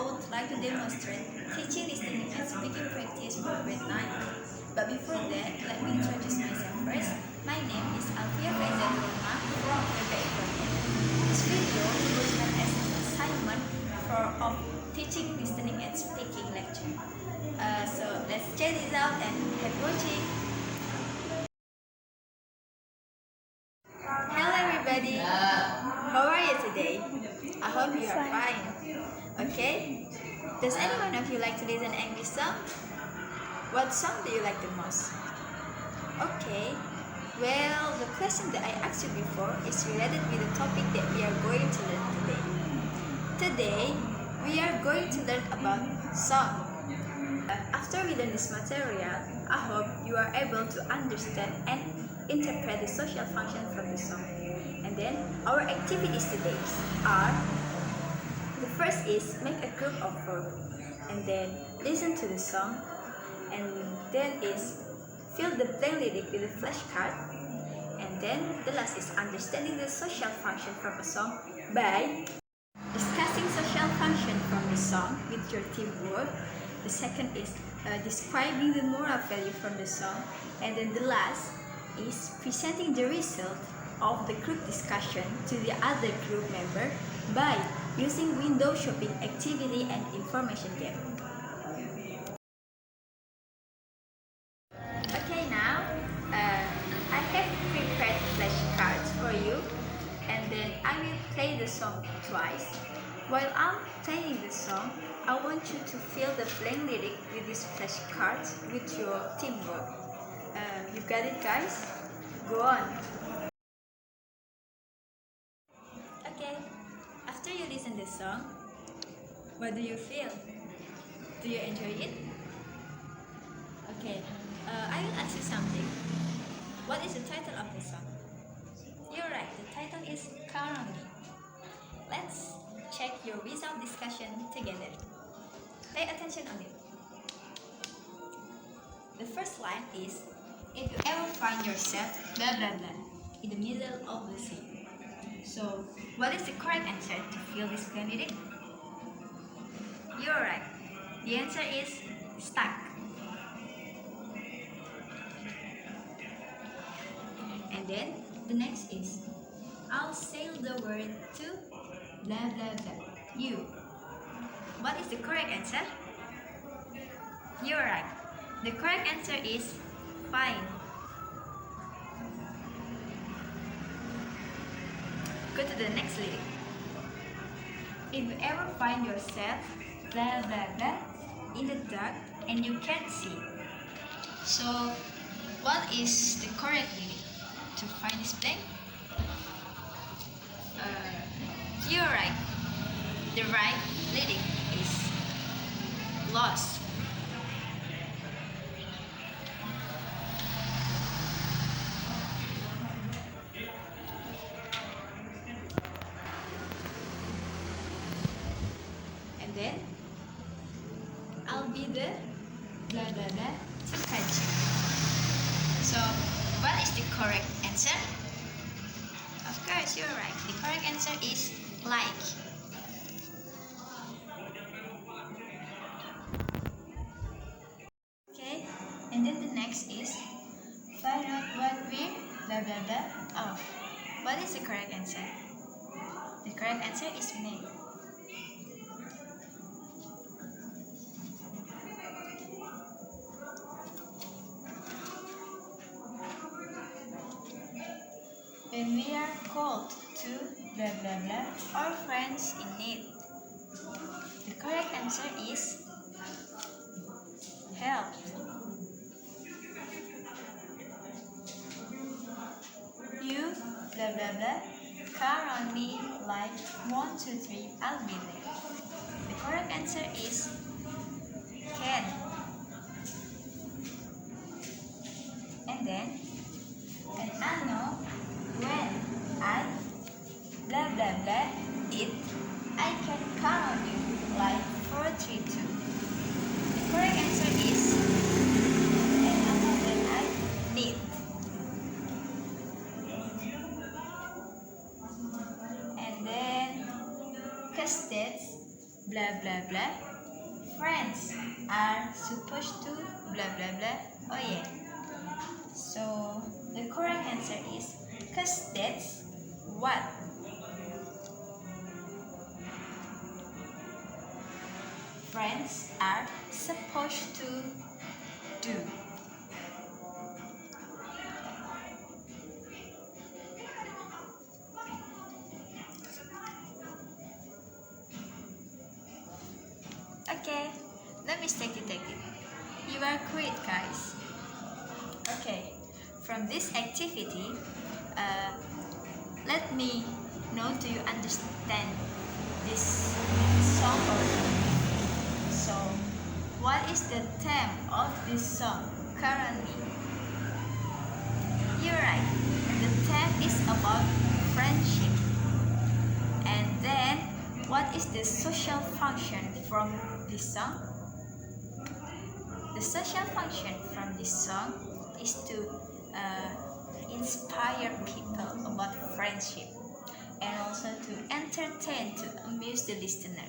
would like to demonstrate teaching, listening, and speaking practice for grade 9. But before that, let me introduce myself first. My name is Alfia Faizatur from This video was meant as an assignment of teaching, listening, and speaking lecture. So let's check this out and happy watching. Hello everybody, how are you today? I hope you are fine. Okay, does any one of you like to listen English song? What song do you like the most? Okay, well, the question that I asked you before is related with the topic that we are going to learn today. Today, we are going to learn about song. After we learn this material, I hope you are able to understand and interpret the social function from the song. And then, our activities today are, the first is make a group of 4, and then listen to the song, and then is fill the blank lyric with a flashcard, and then the last is understanding the social function from a song by discussing social function from the song with your teamwork. The second is describing the moral value from the song, and then the last is presenting the result of the group discussion to the other group member by using window shopping activity and information game. Okay, now I have prepared flashcards for you, and then I will play the song twice. While I'm playing the song, I want you to fill the blank lyric with these flashcards with your teamwork. You got it, guys? Go on. Okay, after you listen to the song, what do you feel? Do you enjoy it? Okay, I will ask you something. What is the title of the song? You're right, the title is Count on Me. Let's check your result discussion together. Pay attention on it. The first line is, if you ever find yourself blah blah blah in the middle of the sea. So, what is the correct answer to fill this blank lyric? You're right. The answer is stuck. And then the next is, I'll sail the world to blah blah blah. You. What is the correct answer? You're right. The correct answer is fine. Go to the next lyric. If you ever find yourself blah blah blah in the dark and you can't see. So, what is the correct lyric to find this blank? You're right. The right lyric is lost. And then I'll be the blah blah blah to catch you. So, what is the correct answer? Of course, you're right. The correct answer is like. Okay, and then the next is find out what we're blah blah blah of. What is the correct answer? The correct answer is name. When we are called to blah blah blah our friends in need. The correct answer is help. You blah blah blah count on me like 1, 2, 3, I'll be there. The correct answer is can. And then I know when I blah blah blah it, I can count on you like 4, 3, 2. The correct answer is and I know when I need. And then cause that's blah blah blah. Friends are supposed to blah blah blah. Oh yeah. So the correct answer is cause that's what friends are supposed to do. Okay, no mistake detected. You are great, guys. Okay, from this activity, let me know, do you understand this song or not? So, what is the theme of this song currently? You're right, the theme is about friendship. And then, what is the social function from this song? The social function from this song is to inspire people about friendship and also to entertain, to amuse the listener.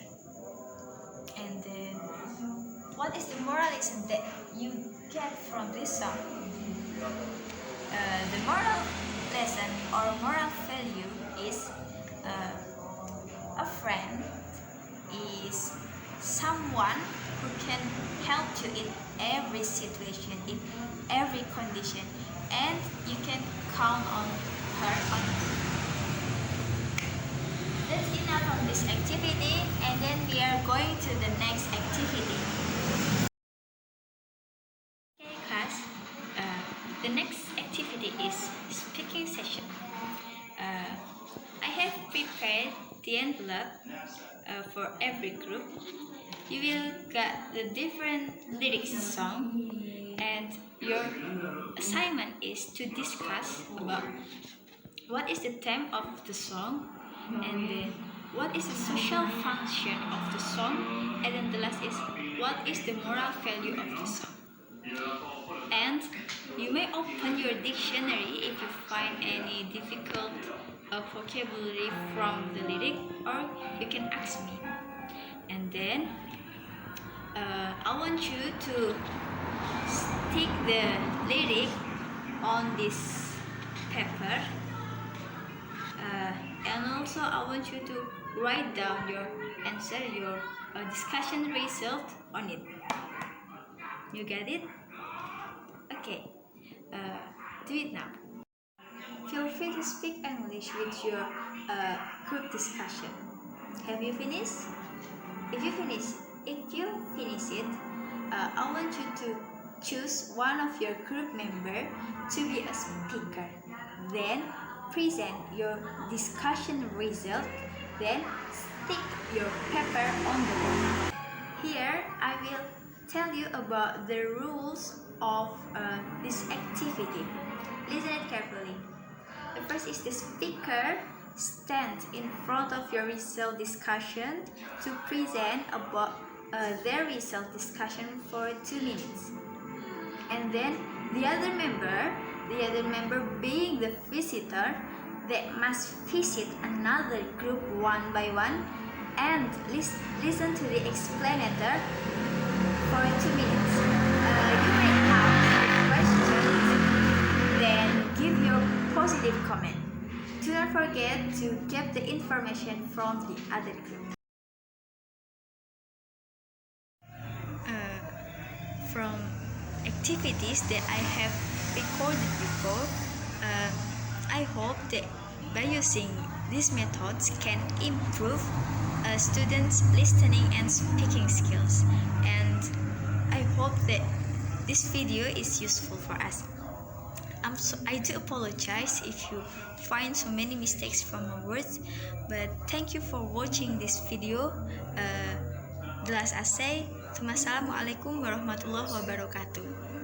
And then, what is the moral lesson that you get from this song? The moral lesson or moral value is a friend is someone who can help you in every situation, in every condition, and you can count on her, on you. That's enough of this activity, and then we are going to the next activity. Okay, class. The next activity is speaking session. I have prepared the envelope for every group. You will get the different lyrics song, and your assignment is to discuss about what is the theme of the song, and then what is the social function of the song, and then the last is what is the moral value of the song. And you may open your dictionary if you find any difficult vocabulary from the lyric, or you can ask me. And then I want you to stick the lyric on this paper, and also I want you to write down your answer, your discussion result on it. You get it? Okay, do it now. Feel free to speak English with your group discussion. Have you finished? If you finish it, I want you to choose one of your group member to be a speaker. Then present your discussion result. Then stick your paper on the wall. Here I will tell you about the rules of this activity. Listen it carefully. The first is the speaker stand in front of your result discussion to present about their result discussion for 2 minutes. And then the other member being the visitor, that must visit another group one by one and listen to the explainer for 2 minutes. You may ask questions, then give your positive comment. Do not forget to get the information from the other group. From activities that I have recorded before, I hope that by using these methods can improve students' listening and speaking skills, and I hope that this video is useful for us. I do apologize if you find so many mistakes from my words, but thank you for watching this video. The last I say, Assalamualaikum warahmatullahi wabarakatuh.